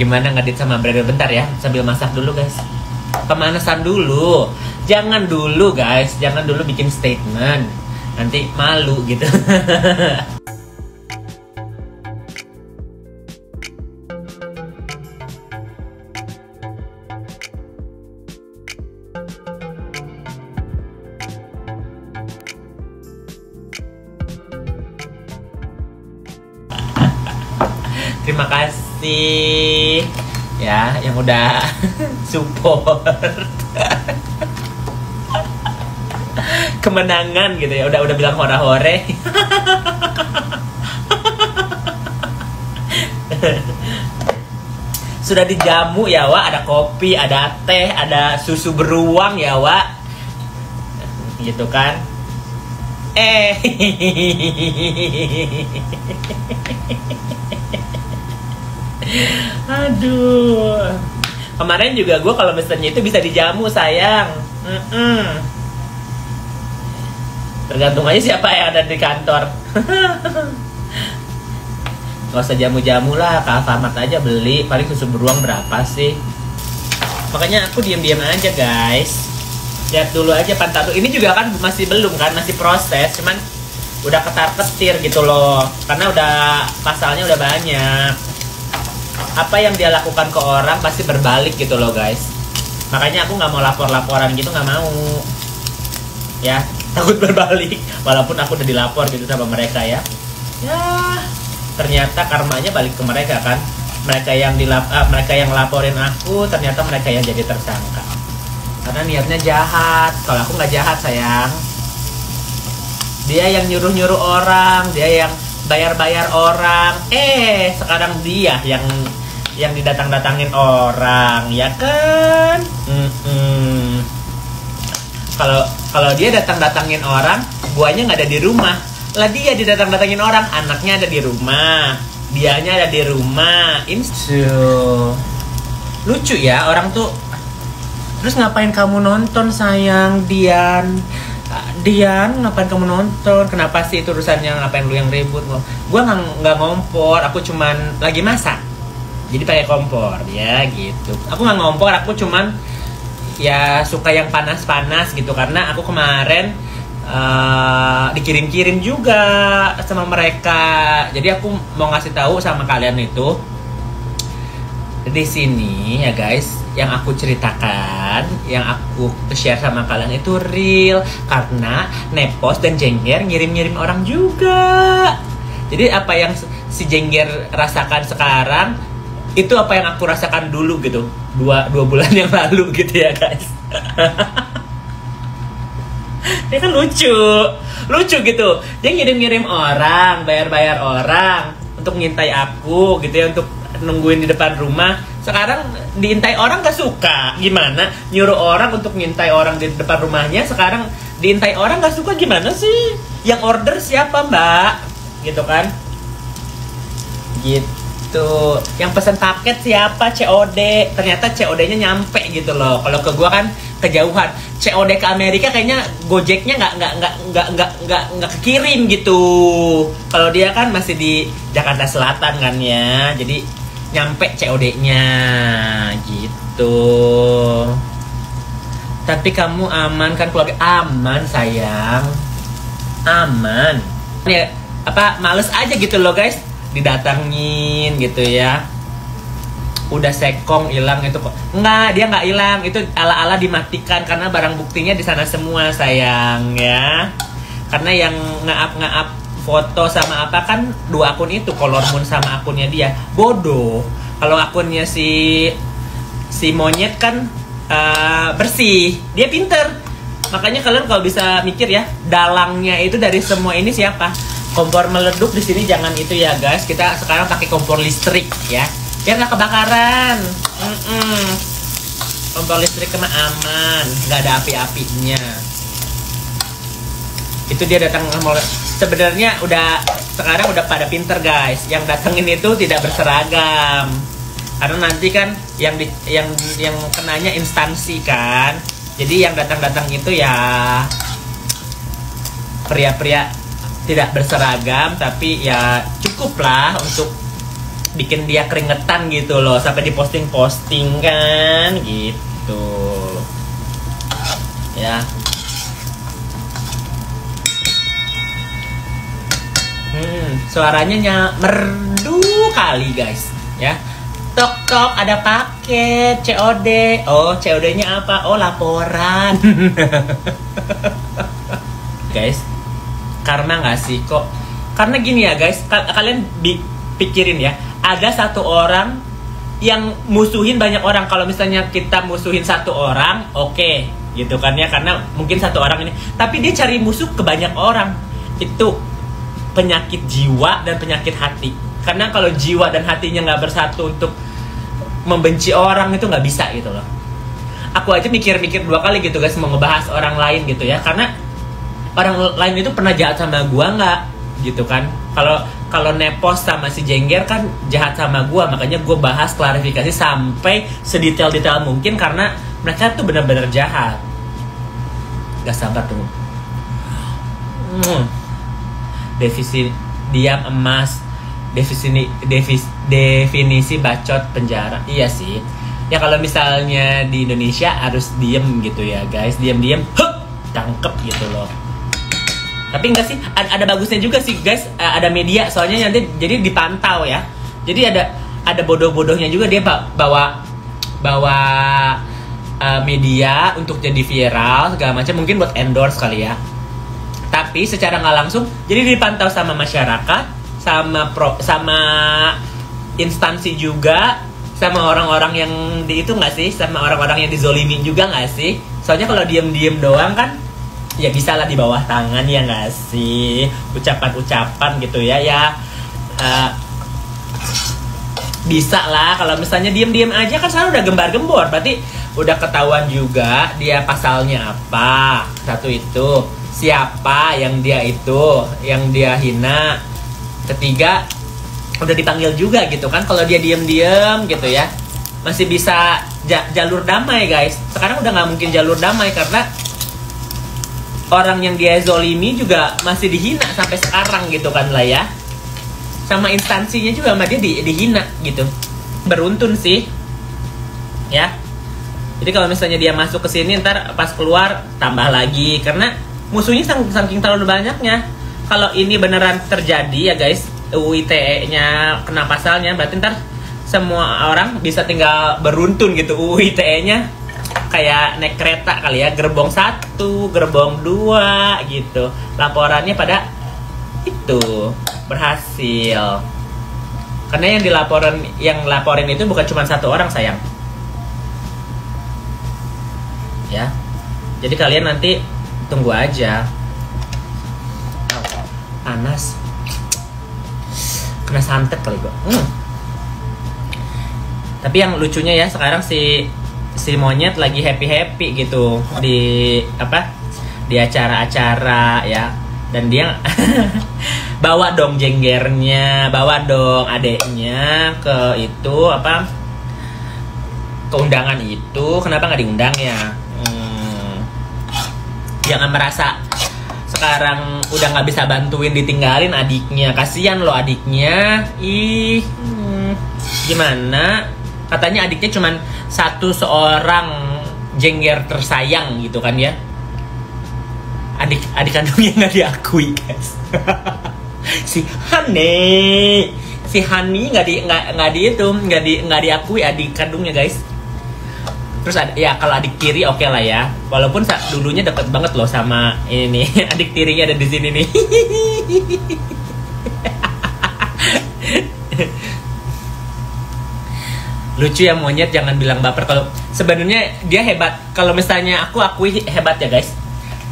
Gimana ngedit sama Brother? Bentar ya, sambil masak dulu guys. Pemanasan dulu. Jangan dulu guys, jangan dulu bikin statement. Nanti malu gitu. Terima kasih ya yang udah support kemenangan gitu ya, udah bilang hore-hore. Sudah dijamu ya Wak, ada kopi, ada teh, ada susu beruang ya Wak, gitu kan. Aduh, kemarin juga gue kalau mesennya itu bisa dijamu sayang. Tergantung aja siapa yang ada di kantor. Gak usah jamu-jamu lah, ke Alfamart aja beli. Paling susu beruang berapa sih? Makanya aku diam-diam aja guys. Lihat dulu aja pantau. Ini juga kan masih belum kan, masih proses. Cuman udah ketar-ketir gitu loh. Karena udah pasalnya udah banyak. Apa yang dia lakukan ke orang pasti berbalik gitu loh guys. Makanya aku nggak mau lapor-laporan gitu, nggak mau. Ya, takut berbalik. Walaupun aku udah dilapor gitu sama mereka ya. Ya, ternyata karmanya balik ke mereka kan. Mereka yang laporin aku, ternyata mereka yang jadi tersangka. Karena niatnya jahat. Kalau aku nggak jahat sayang. Dia yang nyuruh-nyuruh orang, dia yang bayar-bayar orang. Sekarang dia yang didatang-datangin orang, ya kan? Kalau dia datang-datangin orang, guanya nggak ada di rumah. Lah dia didatang-datangin orang, anaknya ada di rumah, dianya ada di rumah. Lucu ya orang tuh. Terus ngapain kamu nonton sayang, Dian, ngapain kamu nonton? Kenapa sih itu urusannya? Ngapain lu yang ribut? Gue nggak ngompor, aku cuman lagi masak, jadi pakai kompor ya gitu. Aku nggak ngompor, aku cuman ya suka yang panas-panas gitu. Karena aku kemarin dikirim-kirim juga sama mereka. Jadi aku mau ngasih tahu sama kalian itu di sini ya guys, yang aku ceritakan, yang aku share sama kalian itu real. Karena Nepos dan Jengger ngirim-ngirim orang juga. Jadi apa yang si Jengger rasakan sekarang, itu apa yang aku rasakan dulu gitu, dua bulan yang lalu gitu ya guys. Dia kan lucu gitu. Dia ngirim-ngirim orang, bayar orang untuk ngintai aku gitu ya, untuk nungguin di depan rumah. Sekarang diintai orang gak suka, gimana? Nyuruh orang untuk ngintai orang di depan rumahnya, sekarang diintai orang gak suka, gimana sih? Yang order siapa mbak? Gitu kan? Gitu. Yang pesan paket siapa? COD. Ternyata COD-nya nyampe gitu loh. Kalau ke gua kan kejauhan. COD ke Amerika kayaknya Gojeknya nggak kekirim gitu. Kalau dia kan masih di Jakarta Selatan kan ya. Jadi nyampe COD-nya gitu. Tapi kamu aman kan keluarga? Aman sayang, aman. Ya apa males aja gitu loh guys, didatangin gitu ya. Udah sekong hilang itu kok. Enggak, dia nggak hilang, itu ala-ala dimatikan karena barang buktinya di sana semua sayang ya. Karena yang nge-up foto sama apa kan dua akun itu, Color Moon sama akunnya dia. Bodoh. Kalau akunnya si monyet kan bersih, dia pinter. Makanya kalian kalau bisa mikir ya, dalangnya itu dari semua ini siapa? Kompor meleduk di sini jangan itu ya guys. Kita sekarang pakai kompor listrik ya, biar nggak kebakaran. Kompor listrik kena aman, nggak ada api-apinya. Itu dia datang. Sebenarnya sekarang udah pada pinter guys. Yang datangin itu tidak berseragam. Karena nanti kan yang kenanya instansi kan. Jadi yang datang itu ya pria-pria tidak berseragam, tapi ya cukup lah untuk bikin dia keringetan gitu loh, sampai diposting-posting kan gitu ya. Suaranya merdu kali guys ya. Tok tok, ada paket COD. Oh, COD-nya apa? Oh, laporan. Guys, karena nggak sih kok? Karena gini ya guys, kalian pikirin ya, ada satu orang yang musuhin banyak orang. Kalau misalnya kita musuhin satu orang, oke, gitu kan ya, karena mungkin satu orang ini, tapi dia cari musuh ke banyak orang. Itu penyakit jiwa dan penyakit hati. Karena kalau jiwa dan hatinya nggak bersatu untuk membenci orang, itu nggak bisa gitu loh. Aku aja mikir-mikir 2 kali gitu guys, mau ngebahas orang lain gitu ya, karena orang lain itu pernah jahat sama gua nggak gitu kan. Kalau Nepos sama si Jengger kan jahat sama gua, makanya gua bahas klarifikasi sampai sedetail-detail mungkin, karena mereka tuh benar-benar jahat. Gak sabar tuh. Definisi diam emas, definisi bacot penjara. Iya sih ya, kalau misalnya di Indonesia harus diem gitu ya guys, diem tangkep gitu loh. Tapi enggak sih, ada bagusnya juga sih guys, ada media, soalnya nanti jadi dipantau ya. Jadi ada bodoh-bodohnya juga, dia bawa media untuk jadi viral segala macam, mungkin buat endorse kali ya. Tapi secara nggak langsung jadi dipantau sama masyarakat, sama instansi juga, sama orang-orang yang di itu nggak sih, sama orang-orang yang dizolimi juga nggak sih. Soalnya kalau diem-diem doang kan ya bisa lah di bawah tangan ya nggak sih, ucapan-ucapan gitu ya bisa lah. Kalau misalnya diem-diem aja kan sekarang udah gembar-gembor, berarti udah ketahuan juga dia pasalnya apa. Satu itu, siapa yang dia hina. Ketiga, udah dipanggil juga gitu kan. Kalau dia diem-diem gitu ya, masih bisa jalur damai guys. Sekarang udah nggak mungkin jalur damai, karena orang yang dia zolimi juga masih dihina sampai sekarang gitu kan lah ya. Sama instansinya juga sama dia dihina gitu. Beruntun sih ya. Jadi kalau misalnya dia masuk ke sini, ntar pas keluar tambah lagi, karena musuhnya saking terlalu banyaknya. Kalau ini beneran terjadi ya guys, UU ITE-nya kena pasalnya, berarti ntar semua orang bisa tinggal beruntun gitu. UU ITE-nya kayak naik kereta kali ya, gerbong 1, gerbong 2 gitu. Laporannya pada itu berhasil. Karena yang laporin itu bukan cuma satu orang sayang. Ya. Jadi kalian nanti tunggu aja. Panas. Kena santet kali gua. Tapi yang lucunya ya, sekarang si monyet lagi happy gitu di acara-acara ya, dan dia bawa dong jenggernya, bawa dong adeknya ke itu ke undangan itu. Kenapa nggak diundang ya? Jangan merasa sekarang udah nggak bisa bantuin, ditinggalin adiknya. Kasian loh adiknya. Gimana? Katanya adiknya cuman seorang jengger tersayang gitu kan ya. Adik kandungnya nggak diakui guys. si Hani nggak diakui adik kandungnya guys. Terus ya kalau adik tiri oke lah ya, walaupun dulunya deket banget loh sama ini nih. Adik tirinya ada di sini nih. Lucu ya monyet, jangan bilang baper. Kalau sebenarnya dia hebat. Kalau misalnya aku akui hebat ya guys.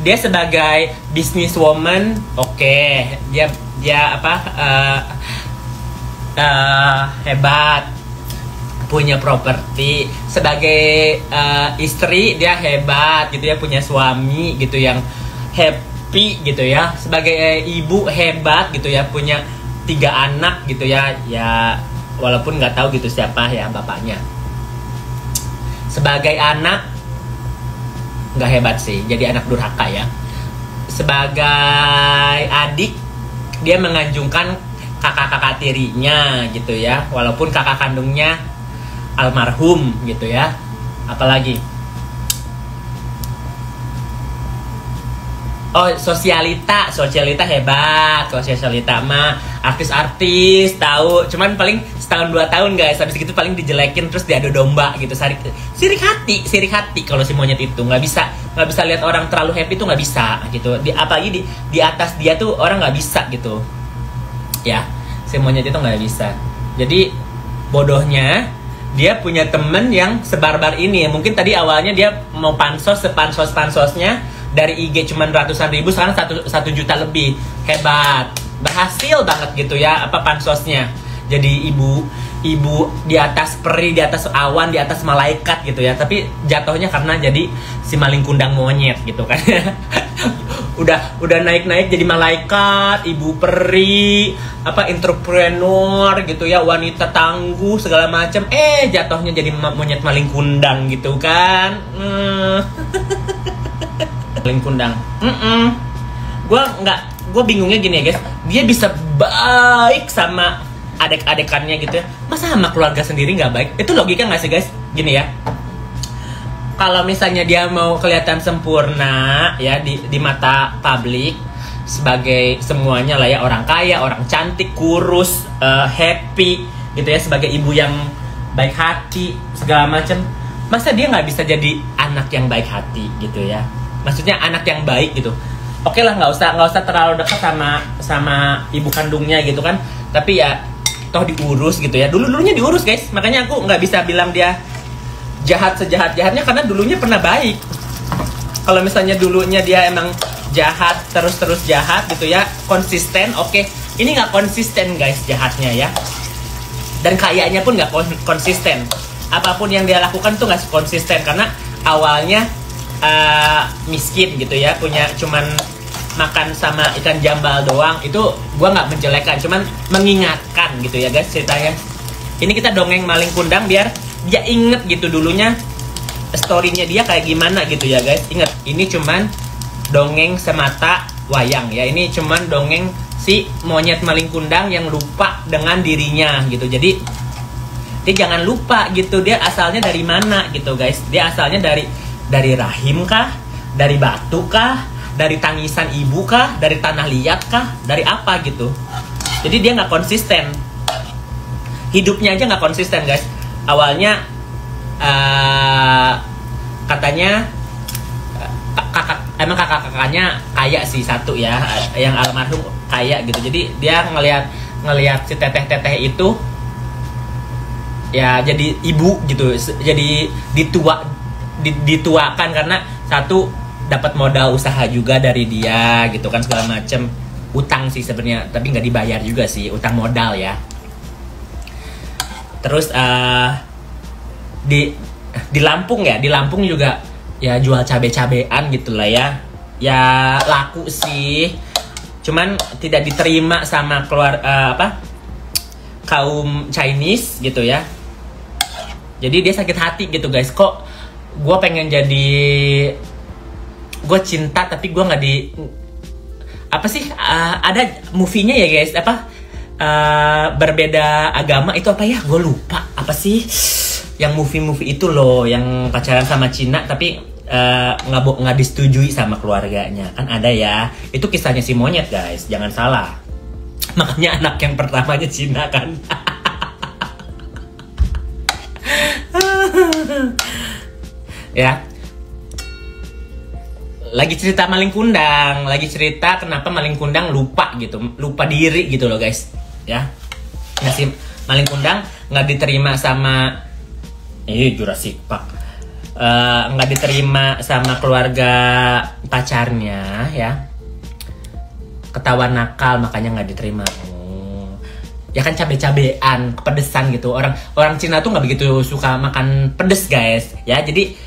Dia sebagai businesswoman, oke. Dia hebat, punya properti. Sebagai istri dia hebat gitu ya, punya suami gitu yang happy gitu ya. Sebagai ibu hebat gitu ya, punya 3 anak gitu ya. Ya walaupun nggak tahu gitu siapa ya bapaknya. Sebagai anak nggak hebat sih, jadi anak durhaka ya. Sebagai adik dia menganjungkan kakak-kakak tirinya gitu ya, walaupun kakak kandungnya almarhum gitu ya. Apalagi oh, sosialita hebat. Sosialita mah artis-artis tahu, cuman paling setahun 2 tahun guys, habis gitu paling dijelekin terus diadu domba gitu. Sirik hati kalau si monyet itu nggak bisa lihat orang terlalu happy tuh, nggak bisa gitu. Apalagi di atas dia tuh orang nggak bisa gitu ya, si monyet itu nggak bisa. Jadi bodohnya dia punya temen yang sebarbar ini. Mungkin tadi awalnya dia mau pansosnya dari IG cuman ratusan ribu, sekarang 1 juta lebih. Hebat, berhasil banget gitu ya apa pansosnya. Jadi ibu di atas peri, di atas awan, di atas malaikat gitu ya. Tapi jatuhnya karena jadi si maling kundang monyet gitu kan. udah naik jadi malaikat, ibu peri, apa entrepreneur gitu ya, wanita tangguh segala macam. Jatuhnya jadi monyet maling kundang gitu kan. Maling kundang. Gue bingungnya gini ya guys, dia bisa baik sama adik-adikannya gitu ya, masa sama keluarga sendiri nggak baik? Itu logika nggak sih guys? Gini ya, kalau misalnya dia mau kelihatan sempurna ya di mata publik sebagai semuanya lah ya, orang kaya, orang cantik, kurus, happy gitu ya, sebagai ibu yang baik hati segala macam, masa dia nggak bisa jadi anak yang baik hati gitu ya? Maksudnya anak yang baik gitu. Oke lah, nggak usah terlalu dekat sama ibu kandungnya gitu kan, tapi ya toh diurus gitu ya. Dulunya diurus guys, makanya aku nggak bisa bilang dia jahat sejahat-jahatnya karena dulunya pernah baik. Kalau misalnya dulunya dia emang jahat terus jahat gitu ya, konsisten, oke. Ini nggak konsisten guys jahatnya ya, dan kayaknya pun nggak konsisten. Apapun yang dia lakukan tuh nggak konsisten karena awalnya miskin gitu ya, punya cuman makan sama ikan jambal doang. Itu gua nggak menjelekkan, cuman mengingatkan gitu ya guys ceritanya. Ini kita dongeng maling kundang biar dia inget gitu dulunya storynya dia kayak gimana gitu ya guys. Ingat, ini cuman dongeng semata wayang ya, ini cuman dongeng si monyet maling kundang yang lupa dengan dirinya gitu. Jadi dia jangan lupa gitu, dia asalnya dari mana gitu guys. Dia asalnya dari rahim kah, dari batu kah, dari tangisan ibu kah, dari tanah liat kah, dari apa gitu. Jadi dia nggak konsisten, hidupnya aja nggak konsisten guys. Awalnya katanya kakak-kakaknya kaya sih satu ya, yang almarhum kaya gitu. Jadi dia ngelihat si teteh itu ya jadi ibu gitu, jadi dituakan karena satu dapat modal usaha juga dari dia gitu kan, segala macem. Utang sih sebenarnya, tapi nggak dibayar juga sih, utang modal ya. Terus di Lampung ya, di Lampung juga ya jual cabe-cabean gitu lah ya. Ya laku sih, cuman tidak diterima sama kaum Chinese gitu ya. Jadi dia sakit hati gitu guys, kok gue pengen jadi, gue cinta tapi gue nggak di apa sih, ada movie-nya ya guys, berbeda agama itu apa ya, gue lupa apa sih yang movie itu loh, yang pacaran sama Cina tapi nggak disetujui sama keluarganya kan, ada ya. Itu kisahnya si monyet guys, jangan salah. Makanya anak yang pertamanya Cina kan. Ya, lagi cerita maling kundang, lagi cerita kenapa maling kundang lupa diri gitu loh guys ya. Nah, si maling kundang nggak diterima sama Jurassic Park, nggak diterima sama keluarga pacarnya ya, ketahuan nakal makanya nggak diterima. Ya kan cabe-cabean, kepedesan gitu. Orang Cina tuh nggak begitu suka makan pedes guys ya. Jadi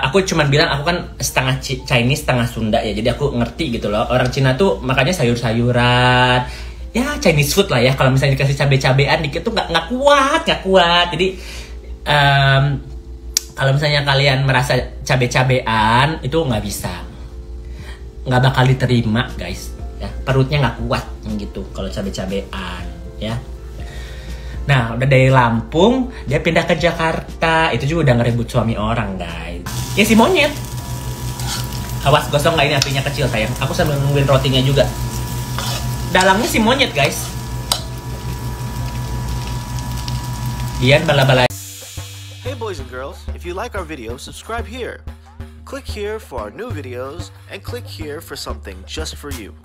aku cuman bilang aku kan setengah Chinese setengah Sunda ya, jadi aku ngerti gitu loh. Orang Cina tuh makanya sayur-sayuran ya, Chinese food lah ya. Kalau misalnya dikasih cabe-cabean dikit tuh nggak kuat. Jadi kalau misalnya kalian merasa cabe-cabean itu nggak bakal diterima guys ya. perutnya nggak kuat gitu kalau cabe-cabean ya. Nah udah dari Lampung dia pindah ke Jakarta, itu juga udah ngerebut suami orang guys. Ya si monyet. Awas gosong nggak, ini apinya kecil sayang. Aku sambil nungguin rotinya juga. Dalangnya si monyet guys. Dian bala-bala. Hey boys and girls, if you like our video, subscribe here. Click here for our new videos and click here for something just for you.